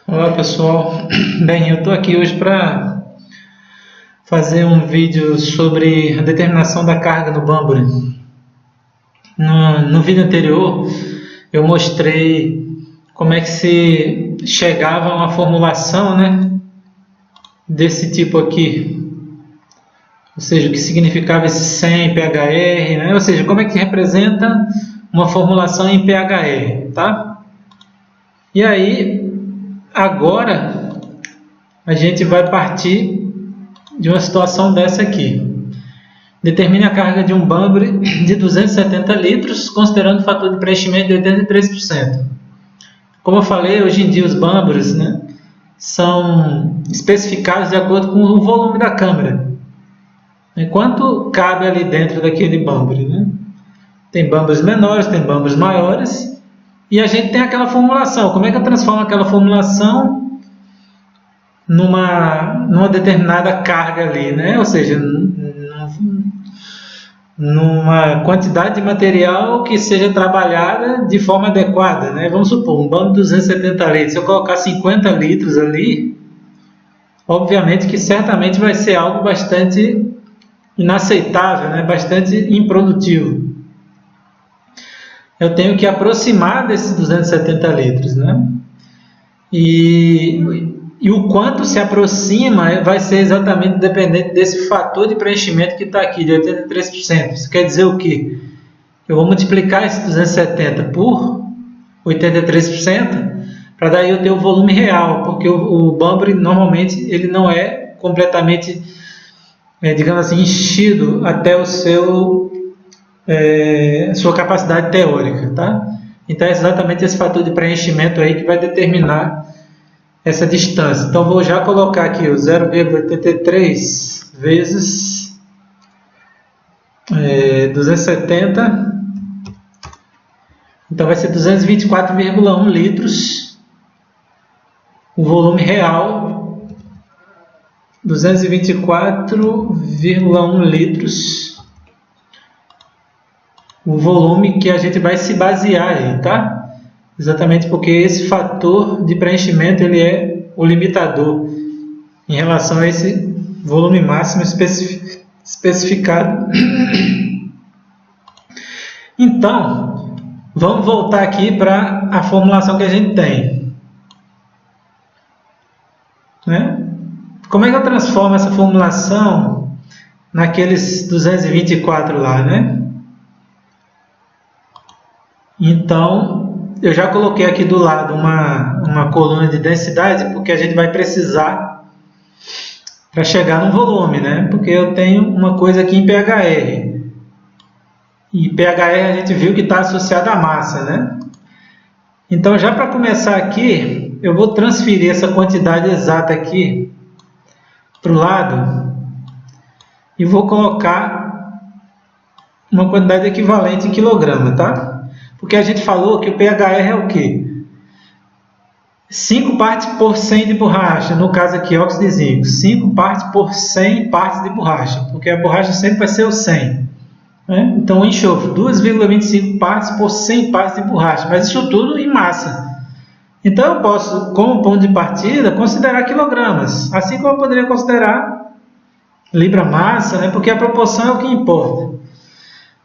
Olá pessoal, bem, eu estou aqui hoje para fazer um vídeo sobre a determinação da carga no Banbury. No vídeo anterior eu mostrei como é que se chegava a uma formulação, né, desse tipo aqui, ou seja, o que significava esse 100 PHR, né, ou seja, como é que representa uma formulação em PHR, tá? E aí, agora a gente vai partir de uma situação dessa aqui. Determine a carga de um Banbury de 270 litros, considerando o fator de preenchimento de 83%. Como eu falei, hoje em dia os Banburys, né, são especificados de acordo com o volume da câmara. Quanto cabe ali dentro daquele Banbury, né? Tem Banburys menores, tem Banburys maiores, e a gente tem aquela formulação. Como é que eu transformo aquela formulação numa determinada carga ali, né? Ou seja, numa quantidade de material que seja trabalhada de forma adequada, né? Vamos supor, um banco de 270 litros, se eu colocar 50 litros ali, obviamente que certamente vai ser algo bastante inaceitável, né? Bastante improdutivo. Eu tenho que aproximar desses 270 litros, né? E o quanto se aproxima vai ser exatamente dependente desse fator de preenchimento que está aqui, de 83%. Isso quer dizer o quê? Eu vou multiplicar esse 270 por 83%, para daí eu ter o volume real, porque o Banbury normalmente ele não é completamente, digamos assim, enchido até o sua capacidade teórica, tá? Então é exatamente esse fator de preenchimento aí que vai determinar essa distância. Então vou já colocar aqui o 0,83 vezes 270. Então vai ser 224,1 litros. O volume real, 224,1 litros. O volume que a gente vai se basear aí, tá? Exatamente porque esse fator de preenchimento ele é o limitador em relação a esse volume máximo especificado. Então, vamos voltar aqui para a formulação que a gente tem, né? Como é que eu transformo essa formulação naqueles 224 lá, né? Então, eu já coloquei aqui do lado uma coluna de densidade, porque a gente vai precisar para chegar no volume, né? Porque eu tenho uma coisa aqui em PHR. E PHR a gente viu que está associado à massa, né? Então, já para começar aqui, eu vou transferir essa quantidade exata aqui para o lado e vou colocar uma quantidade equivalente em quilograma, tá? Porque a gente falou que o PHR é o quê? 5 partes por 100 de borracha, no caso aqui óxido de zinco, 5 partes por 100 partes de borracha, porque a borracha sempre vai ser o 100. Né? Então o enxofre, 2,25 partes por 100 partes de borracha, mas isso tudo em massa. Então eu posso, como ponto de partida, considerar quilogramas, assim como eu poderia considerar libra-massa, né? Porque a proporção é o que importa.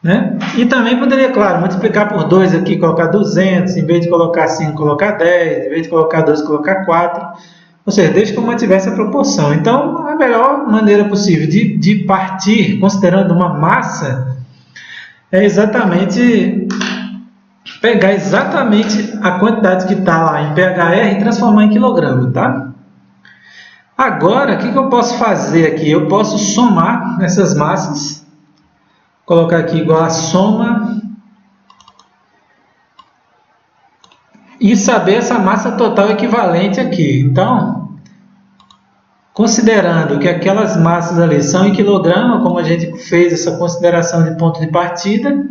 Né? E também poderia, claro, multiplicar por 2 aqui, colocar 200, em vez de colocar 5, colocar 10, em vez de colocar 12, colocar 4, ou seja, desde que eu mantivesse a proporção. Então, a melhor maneira possível de partir, considerando uma massa, é exatamente pegar exatamente a quantidade que está lá em PHR e transformar em quilograma, tá? Agora, o que eu posso fazer aqui? Eu posso somar essas massas, colocar aqui igual a soma e saber essa massa total equivalente aqui. Então, considerando que aquelas massas ali são em quilograma, como a gente fez essa consideração de ponto de partida,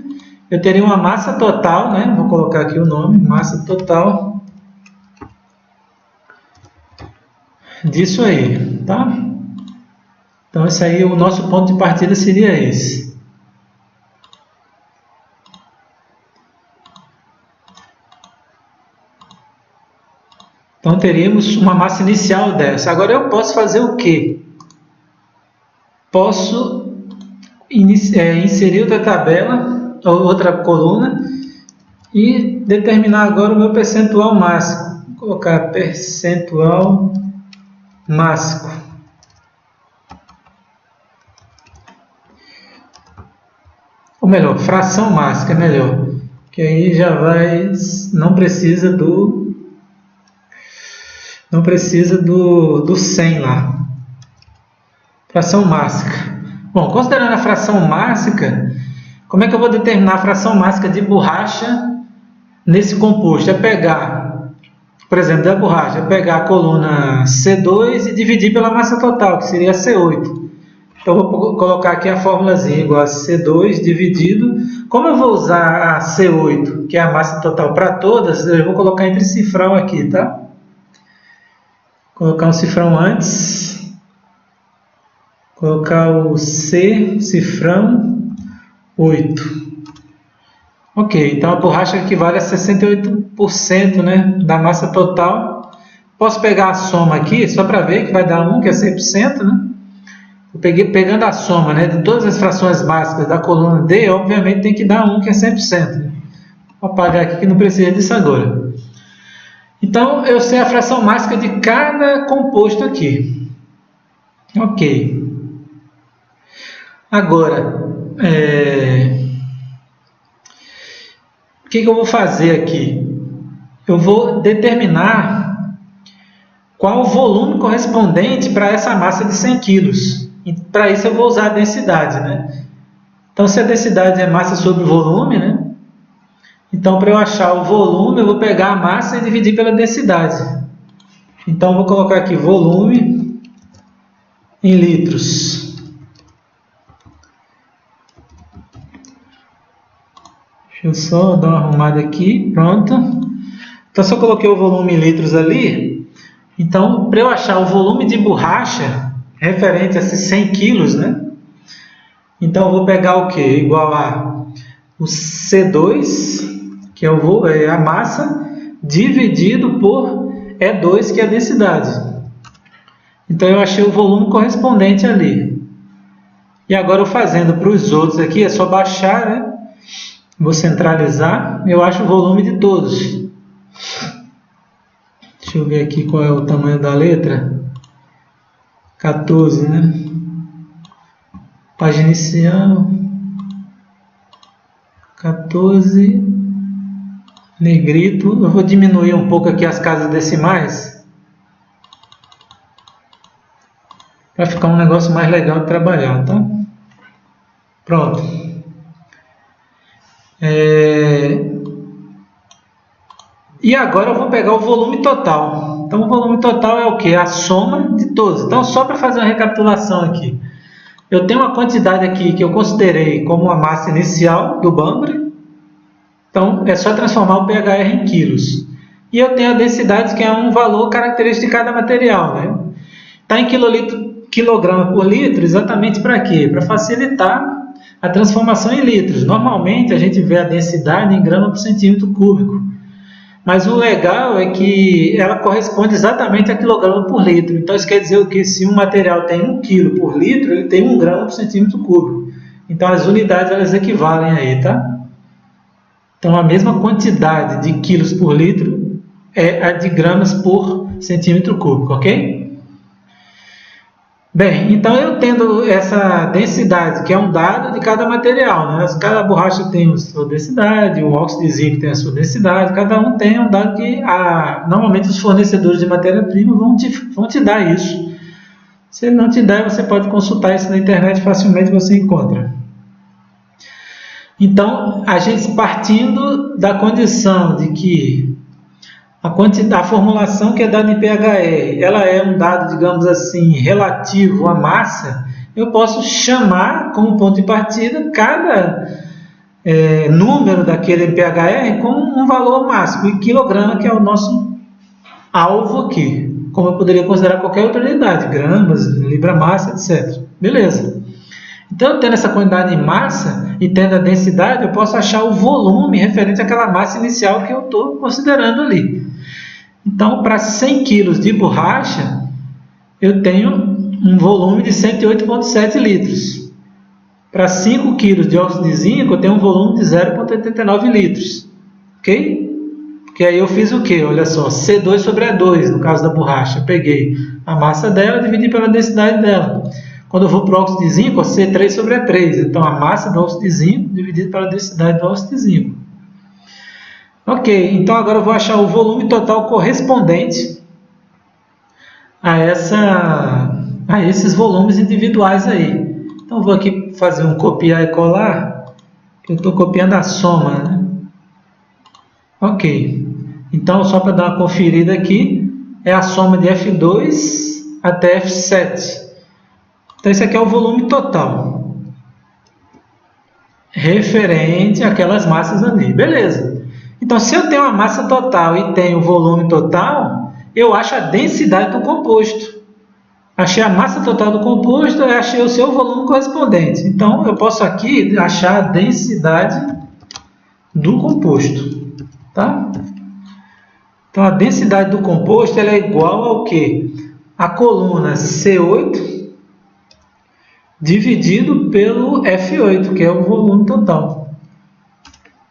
eu teria uma massa total, né? Vou colocar aqui o nome, massa total disso aí, tá? Então, esse aí, o nosso ponto de partida seria esse. Então, teríamos uma massa inicial dessa. Agora, eu posso fazer o quê? Posso inserir outra tabela, ou outra coluna, e determinar agora o meu percentual máximo. Vou colocar percentual máximo. Ou melhor, fração máxima é melhor. Que aí já vai... Não precisa do 100 lá. Fração máxima. Bom, considerando a fração máxima, como é que eu vou determinar a fração máxima de borracha nesse composto? É pegar, por exemplo, da borracha, é pegar a coluna C2 e dividir pela massa total, que seria C8. Então, eu vou colocar aqui a fórmulazinha igual a C2 dividido. Como eu vou usar a C8, que é a massa total para todas, eu vou colocar entre cifrão aqui, tá? Colocar um cifrão antes. Colocar o C, cifrão 8. Ok, então a borracha equivale a 68%, né, da massa total. Posso pegar a soma aqui, só para ver que vai dar 1, que é 100%, né? Pegando a soma, né, de todas as frações básicas da coluna D, obviamente tem que dar 1, que é 100%. Né? Vou apagar aqui que não precisa disso agora. Então, eu sei a fração máxima de cada composto aqui. Ok. Agora, o que eu vou fazer aqui? Eu vou determinar qual o volume correspondente para essa massa de 100 kg. E para isso eu vou usar a densidade, né? Então, se a densidade é massa sobre volume, né? Então, para eu achar o volume, eu vou pegar a massa e dividir pela densidade. Então, eu vou colocar aqui volume em litros. Deixa eu só dar uma arrumada aqui. Pronto. Então, se eu coloquei o volume em litros ali, então, para eu achar o volume de borracha referente a esses 100 kg, né? Então, eu vou pegar o quê? Igual a o C2, que é a massa, dividido por E2, que é a densidade. Então, eu achei o volume correspondente ali. E agora, eu fazendo para os outros aqui, é só baixar, né? Vou centralizar, eu acho o volume de todos. Deixa eu ver aqui qual é o tamanho da letra. 14, né? Página inicial. 14. Negrito. Eu vou diminuir um pouco aqui as casas decimais. Para ficar um negócio mais legal de trabalhar, tá? Pronto. E agora eu vou pegar o volume total. Então, o volume total é o quê? A soma de todos. Então, só para fazer uma recapitulação aqui. Eu tenho uma quantidade aqui que eu considerei como a massa inicial do Banbury. Então, é só transformar o pHr em quilos. E eu tenho a densidade, que é um valor característico de cada material, né? Está em quilograma por litro, exatamente para quê? Para facilitar a transformação em litros. Normalmente, a gente vê a densidade em grama por centímetro cúbico. Mas o legal é que ela corresponde exatamente a quilograma por litro. Então, isso quer dizer o que? Se um material tem 1 kg por litro, ele tem 1 grama por centímetro cúbico. Então, as unidades elas equivalem aí, tá? Então, a mesma quantidade de quilos por litro é a de gramas por centímetro cúbico, ok? Bem, então eu tendo essa densidade, que é um dado de cada material, né? Cada borracha tem a sua densidade, o óxido de zinco tem a sua densidade, cada um tem um dado que normalmente os fornecedores de matéria-prima vão te dar isso. Se ele não te der, você pode consultar isso na internet, facilmente você encontra. Então, a gente partindo da condição de que a formulação que é dada em pHr, ela é um dado, digamos assim, relativo à massa, eu posso chamar como ponto de partida cada número daquele pHr como um valor máximo, e quilograma, que é o nosso alvo aqui, como eu poderia considerar qualquer outra unidade, gramas, libra-massa, etc. Beleza. Então, tendo essa quantidade em massa e tendo a densidade, eu posso achar o volume referente àquela massa inicial que eu estou considerando ali. Então, para 100 kg de borracha, eu tenho um volume de 108,7 litros. Para 5 kg de óxido de zinco, eu tenho um volume de 0,89 litros. Ok? Porque aí eu fiz o quê? Olha só, C2 sobre A2, no caso da borracha. Eu peguei a massa dela e dividi pela densidade dela. Quando eu vou para o óxido de zinco, C3 sobre A3. Então, a massa do óxido de zinco dividida pela densidade do óxido de zinco. Ok, então agora eu vou achar o volume total correspondente a esses volumes individuais aí. Então, eu vou aqui fazer um copiar e colar. Eu estou copiando a soma, né? Ok, então só para dar uma conferida aqui, é a soma de F2 até F7. Então, esse aqui é o volume total, referente àquelas massas ali. Beleza. Então, se eu tenho a massa total e tenho o volume total, eu acho a densidade do composto. Achei a massa total do composto, eu achei o seu volume correspondente. Então, eu posso aqui achar a densidade do composto. Tá? Então, a densidade do composto ela é igual ao quê? A coluna C8 dividido pelo F8, que é o volume total.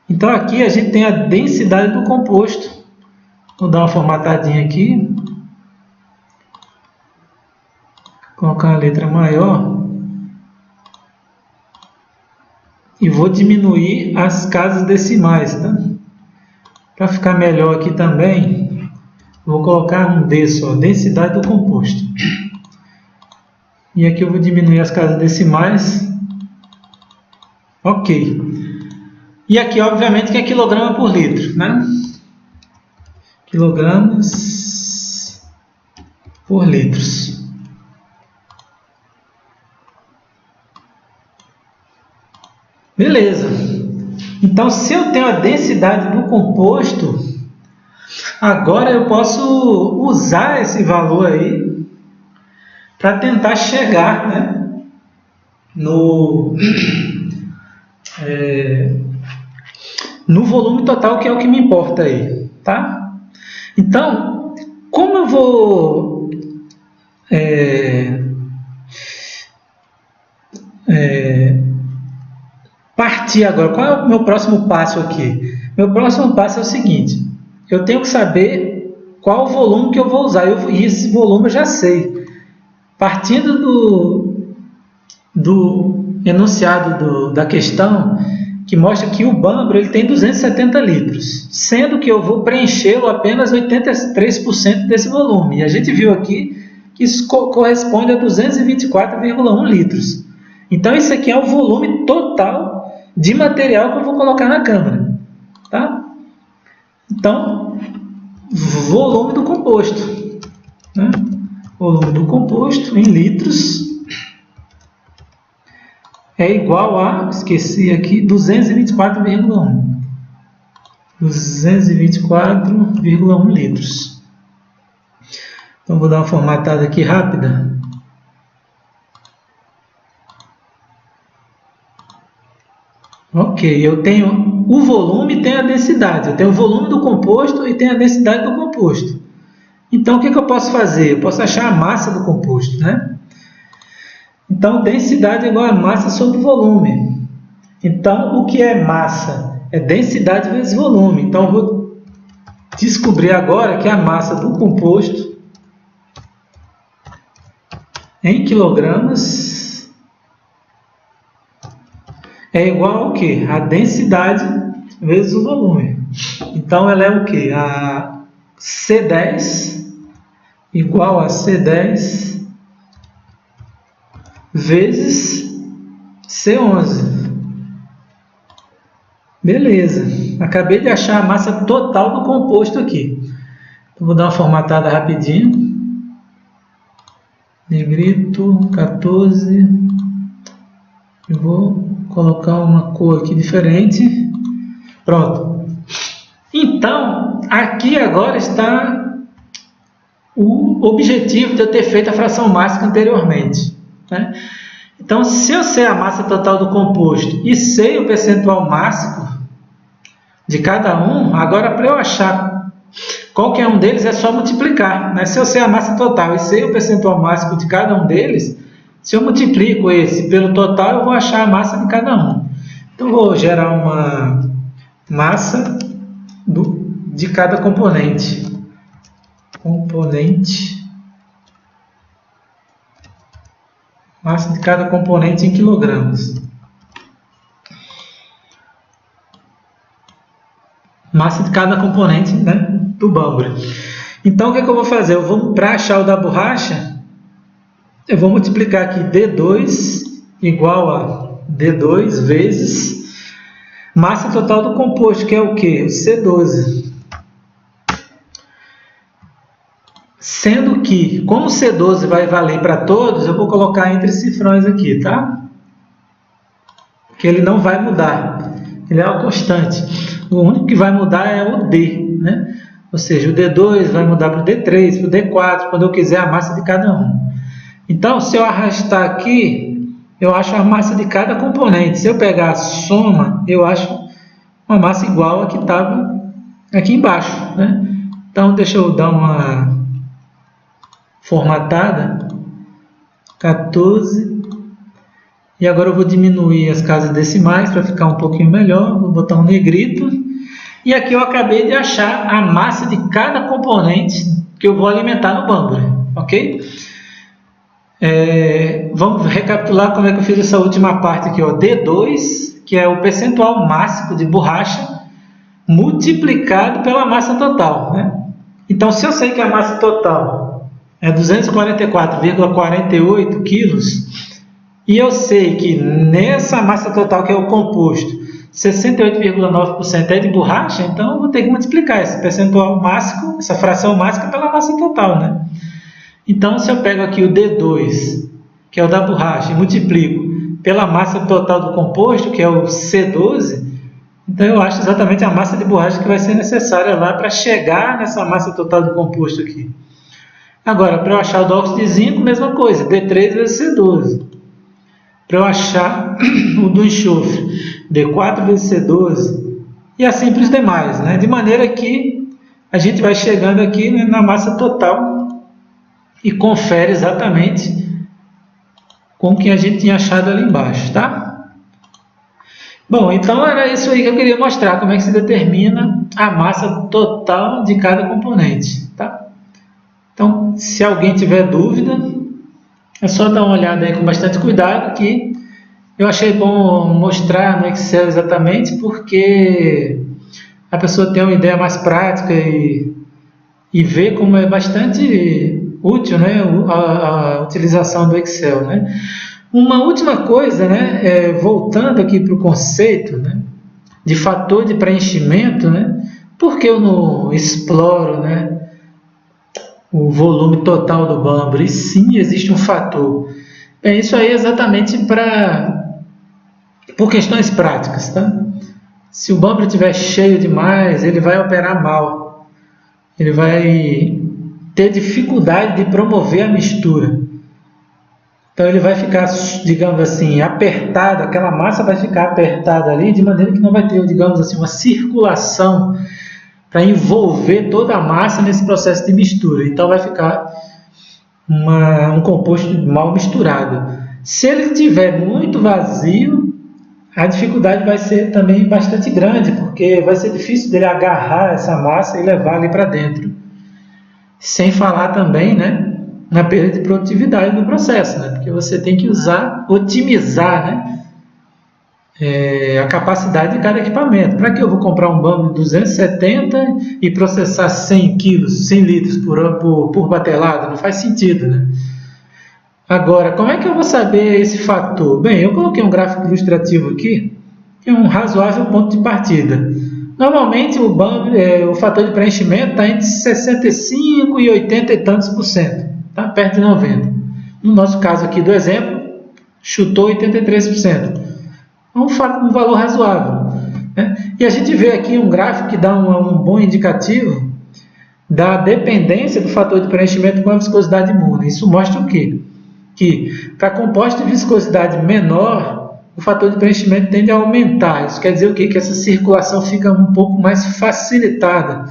Então, aqui a gente tem a densidade do composto. Vou dar uma formatadinha aqui. Colocar uma letra maior. E vou diminuir as casas decimais, tá? Para ficar melhor aqui também, vou colocar um D só, densidade do composto. E aqui eu vou diminuir as casas decimais. Ok. E aqui, obviamente, que é quilograma por litro, né? Quilogramas por litros. Beleza. Então, se eu tenho a densidade do composto, agora eu posso usar esse valor aí para tentar chegar, né, no volume total, que é o que me importa aí, tá? Então, como eu vou partir agora? Qual é o meu próximo passo aqui? Meu próximo passo é o seguinte: eu tenho que saber qual o volume que eu vou usar. E esse volume eu já sei. Partindo do enunciado da questão, que mostra que o bâmbaro ele tem 270 litros, sendo que eu vou preenchê-lo apenas 83% desse volume. E a gente viu aqui que isso corresponde a 224,1 litros. Então, isso aqui é o volume total de material que eu vou colocar na câmara. Tá? Então, volume do composto. Né? Volume do composto em litros é igual a, esqueci aqui, 224,1. 224,1 litros. Então, vou dar uma formatada aqui rápida. Ok, eu tenho o volume e tenho a densidade. Eu tenho o volume do composto e tenho a densidade do composto. Então, o que eu posso fazer? Eu posso achar a massa do composto, né? Então, densidade é igual a massa sobre volume. Então, o que é massa? É densidade vezes volume. Então, eu vou descobrir agora que a massa do composto em quilogramas é igual ao quê? A densidade vezes o volume. Então, ela é o quê? A C10 igual a C10 vezes C11. Beleza. Acabei de achar a massa total do composto aqui. Então, vou dar uma formatada rapidinho. Negrito 14. Eu vou colocar uma cor aqui diferente. Pronto. Então, aqui agora está o objetivo de eu ter feito a fração mássica anteriormente. Né? Então, se eu sei a massa total do composto e sei o percentual mássico de cada um, agora para eu achar qualquer um deles é só multiplicar, né? Se eu sei a massa total e sei o percentual máximo de cada um deles, se eu multiplico esse pelo total, eu vou achar a massa de cada um. Então, vou gerar uma massa de cada componente. Massa de cada componente em quilogramas. Massa de cada componente, né, do bambre. Então, o que eu vou fazer? Para achar o da borracha, eu vou multiplicar aqui D2 igual a D2 vezes massa total do composto, que é o quê? O C12. Sendo que, como o C12 vai valer para todos, eu vou colocar entre cifrões aqui, tá? Que ele não vai mudar. Ele é uma constante. O único que vai mudar é o D, né? Ou seja, o D2 vai mudar para o D3, para o D4, quando eu quiser a massa de cada um. Então, se eu arrastar aqui, eu acho a massa de cada componente. Se eu pegar a soma, eu acho uma massa igual a que estava aqui embaixo, né? Então, deixa eu dar uma formatada. 14. E agora eu vou diminuir as casas decimais para ficar um pouquinho melhor. Vou botar um negrito. E aqui eu acabei de achar a massa de cada componente que eu vou alimentar no bambre, ok? Vamos recapitular como é que eu fiz essa última parte aqui, ó. D2, que é o percentual máximo de borracha multiplicado pela massa total, né? Então, se eu sei que a massa total é 244,48 quilos, e eu sei que nessa massa total, que é o composto, 68,9% é de borracha, então eu vou ter que multiplicar esse percentual máximo, essa fração máxima, pela massa total, né? Então, se eu pego aqui o D2, que é o da borracha, e multiplico pela massa total do composto, que é o C12, então eu acho exatamente a massa de borracha que vai ser necessária lá para chegar nessa massa total do composto aqui. Agora, para eu achar o do óxido de zinco, mesma coisa, D3 vezes C12. Para eu achar o do enxofre, D4 vezes C12, e assim para os demais, né? De maneira que a gente vai chegando aqui, né, na massa total e confere exatamente com o que a gente tinha achado ali embaixo, tá? Bom, então era isso aí que eu queria mostrar, como é que se determina a massa total de cada componente, tá? Então, se alguém tiver dúvida, é só dar uma olhada aí com bastante cuidado, que eu achei bom mostrar no Excel exatamente, porque a pessoa tem uma ideia mais prática e ver como é bastante útil, né, a utilização do Excel, né? Uma última coisa, né, voltando aqui para o conceito, né, de fator de preenchimento, né, por que eu não exploro, né, o volume total do bambre? E sim, existe um fator. Bem, isso aí é exatamente por questões práticas, tá? Se o bambre estiver cheio demais, ele vai operar mal. Ele vai ter dificuldade de promover a mistura. Então ele vai ficar, digamos assim, apertado, aquela massa vai ficar apertada ali, de maneira que não vai ter, digamos assim, uma circulação para envolver toda a massa nesse processo de mistura. Então vai ficar um composto mal misturado. Se ele estiver muito vazio, a dificuldade vai ser também bastante grande, porque vai ser difícil dele agarrar essa massa e levar ali para dentro. Sem falar também, né, na perda de produtividade do processo, né, porque você tem que otimizar, né, a capacidade de cada equipamento. Para que eu vou comprar um bambre de 270 e processar 100 quilos, 100 litros por batelada? Não faz sentido, né? Agora, como é que eu vou saber esse fator? Bem, eu coloquei um gráfico ilustrativo aqui, que é um razoável ponto de partida. Normalmente o fator de preenchimento está entre 65 e 80 e tantos %, tá? Perto de 90. No nosso caso aqui do exemplo, chutou 83%. É um valor razoável, né? E a gente vê aqui um gráfico que dá um bom indicativo da dependência do fator de preenchimento com a viscosidade imune. Isso mostra o quê? Que para composto de viscosidade menor, o fator de preenchimento tende a aumentar. Isso quer dizer o quê? Que essa circulação fica um pouco mais facilitada.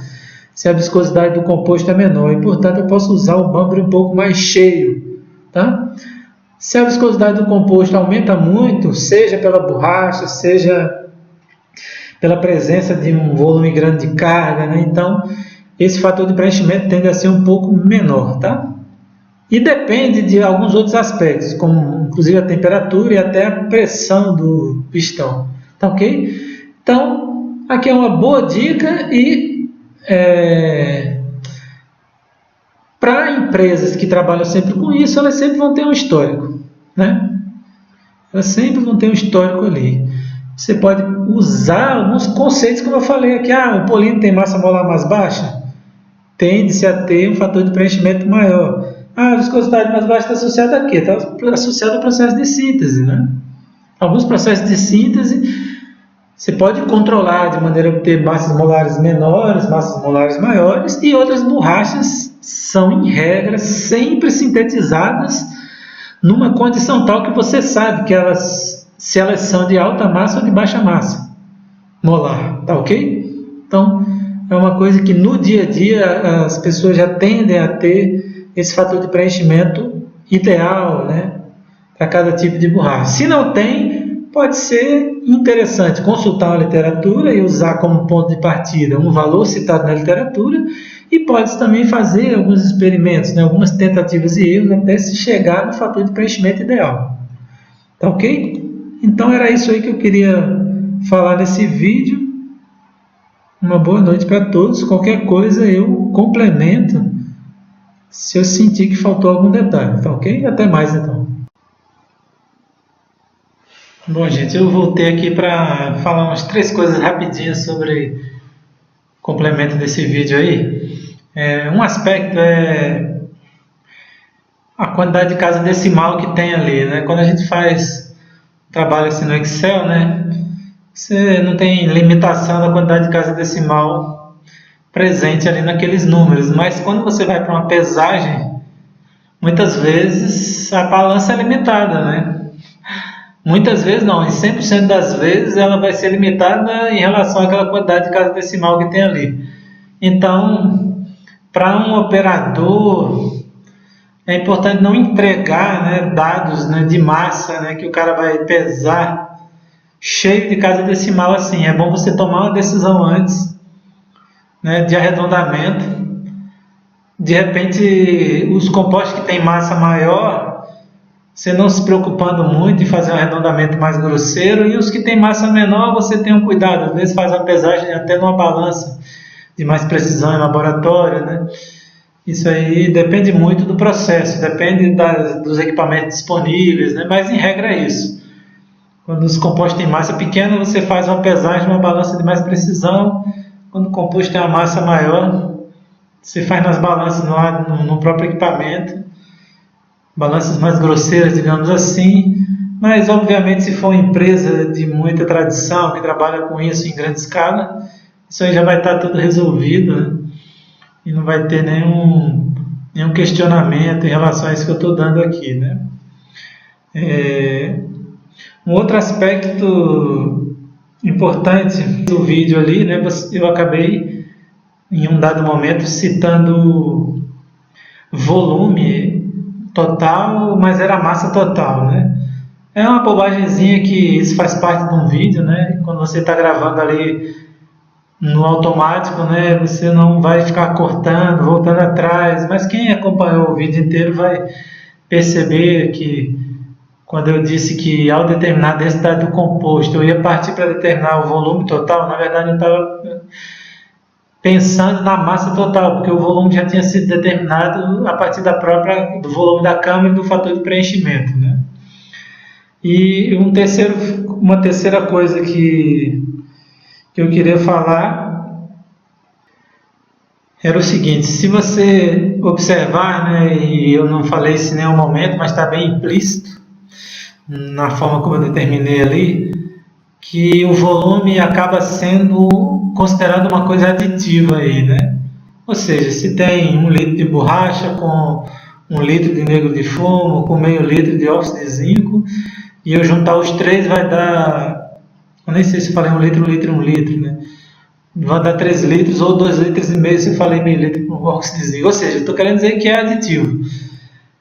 se a viscosidade do composto é menor e, portanto, eu posso usar o bumper um pouco mais cheio, tá? Se a viscosidade do composto aumenta muito, seja pela borracha, seja pela presença de um volume grande de carga, né? Então esse fator de preenchimento tende a ser um pouco menor, tá? E depende de alguns outros aspectos, como inclusive a temperatura e até a pressão do pistão, tá ok? Então aqui é uma boa dica e para empresas que trabalham sempre com isso, elas sempre vão ter um histórico, né? Elas sempre vão ter um histórico ali. Você pode usar alguns conceitos, como eu falei aqui. O polímero tem massa molar mais baixa? Tende-se a ter um fator de preenchimento maior. A viscosidade mais baixa está associada a quê? Está associada ao processo de síntese, né? Alguns processos de síntese você pode controlar de maneira a ter massas molares menores, massas molares maiores, e outras borrachas são, em regra, sempre sintetizadas numa condição tal que você sabe que se elas são de alta massa ou de baixa massa molar, tá ok? Então, é uma coisa que no dia a dia as pessoas já tendem a ter esse fator de preenchimento ideal, né, para cada tipo de borracha. Se não tem, pode ser interessante consultar a literatura e usar como ponto de partida um valor citado na literatura, e pode também fazer alguns experimentos, né, algumas tentativas e erros até se chegar no fator de preenchimento ideal. Tá ok? Então era isso aí que eu queria falar nesse vídeo. Uma boa noite para todos. Qualquer coisa eu complemento se eu sentir que faltou algum detalhe. Tá ok? Até mais então. Bom, gente, eu voltei aqui para falar umas 3 coisas rapidinhas sobre o complemento desse vídeo aí. Um aspecto é a quantidade de casa decimal que tem ali, né? Quando a gente faz trabalho assim no Excel, né, você não tem limitação da quantidade de casa decimal presente ali naqueles números, mas quando você vai para uma pesagem, muitas vezes a balança é limitada, né? Muitas vezes não, em 100% das vezes ela vai ser limitada em relação àquela quantidade de casa decimal que tem ali. Então, para um operador, é importante não entregar, né, dados, né, de massa, né, que o cara vai pesar cheio de casa decimal assim. É bom você tomar uma decisão antes, né, de arredondamento. De repente, os compostos que têm massa maior, você não se preocupando muito em fazer um arredondamento mais grosseiro, e os que têm massa menor, você tem um cuidado. Às vezes faz uma pesagem até numa balança de mais precisão em laboratório, né? Isso aí depende muito do processo, depende dos equipamentos disponíveis, né? Mas em regra é isso. Quando os compostos têm massa pequena, você faz uma pesagem, uma balança de mais precisão. Quando o composto tem uma massa maior, você faz nas balanças no próprio equipamento, balanças mais grosseiras, digamos assim. Mas obviamente, se for uma empresa de muita tradição, que trabalha com isso em grande escala, isso aí já vai estar tudo resolvido, né? E não vai ter nenhum questionamento em relação a isso que eu estou dando aqui, né? Um outro aspecto importante do vídeo ali, né? Eu acabei em um dado momento citando volume total, mas era massa total, né? É uma bobagemzinha que isso faz parte de um vídeo, né? Quando você está gravando ali no automático, né, você não vai ficar cortando, voltando atrás, mas quem acompanhou o vídeo inteiro vai perceber que quando eu disse que ao determinar a densidade do composto eu ia partir para determinar o volume total, na verdade eu estava pensando na massa total, porque o volume já tinha sido determinado a partir do volume da câmara e do fator de preenchimento, né? E uma terceira coisa que eu queria falar era o seguinte: se você observar, né, e eu não falei isso em nenhum momento, mas está bem implícito na forma como eu determinei ali, que o volume acaba sendo considerado uma coisa aditiva aí, né? Ou seja, se tem 1 litro de borracha com 1 litro de negro de fumo, com meio litro de óxido de zinco, e eu juntar os 3 vai dar, eu nem sei se falei 1 litro, 1 litro, 1 litro, né? vai dar 3 litros ou 2 litros e meio se eu falei meio litro com óxido de zinco. Ou seja, eu estou querendo dizer que é aditivo.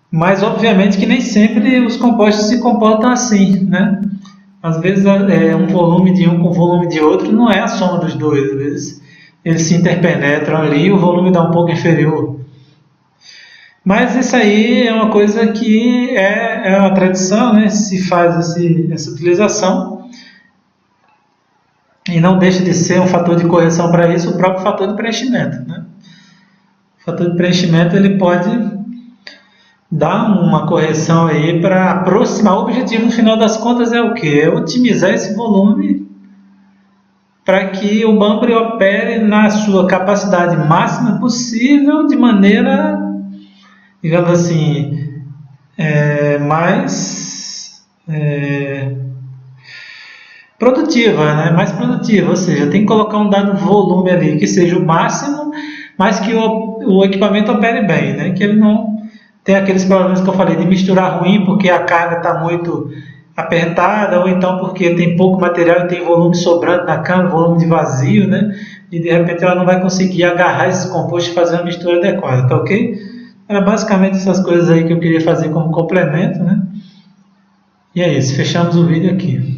Mas, obviamente, que nem sempre os compostos se comportam assim, né? Às vezes, um volume de um com o volume de outro não é a soma dos dois. Às vezes, eles se interpenetram ali e o volume dá um pouco inferior. Mas isso aí é uma coisa que é uma tradição, né? Se faz essa utilização e não deixa de ser um fator de correção para isso, o próprio fator de preenchimento, né? O fator de preenchimento ele pode dar uma correção aí para aproximar. O objetivo no final das contas é o quê? É otimizar esse volume para que o Banbury opere na sua capacidade máxima possível de maneira, digamos assim, mais produtiva, né? Mais produtiva, ou seja, tem que colocar um dado volume ali que seja o máximo, mas que o equipamento opere bem, né? Que ele não tem aqueles problemas que eu falei de misturar ruim porque a carga está muito apertada, ou então porque tem pouco material e tem volume sobrando na câmara, volume de vazio, né? E de repente ela não vai conseguir agarrar esses compostos e fazer uma mistura adequada, tá ok? Era basicamente essas coisas aí que eu queria fazer como complemento, né? E é isso, fechamos o vídeo aqui.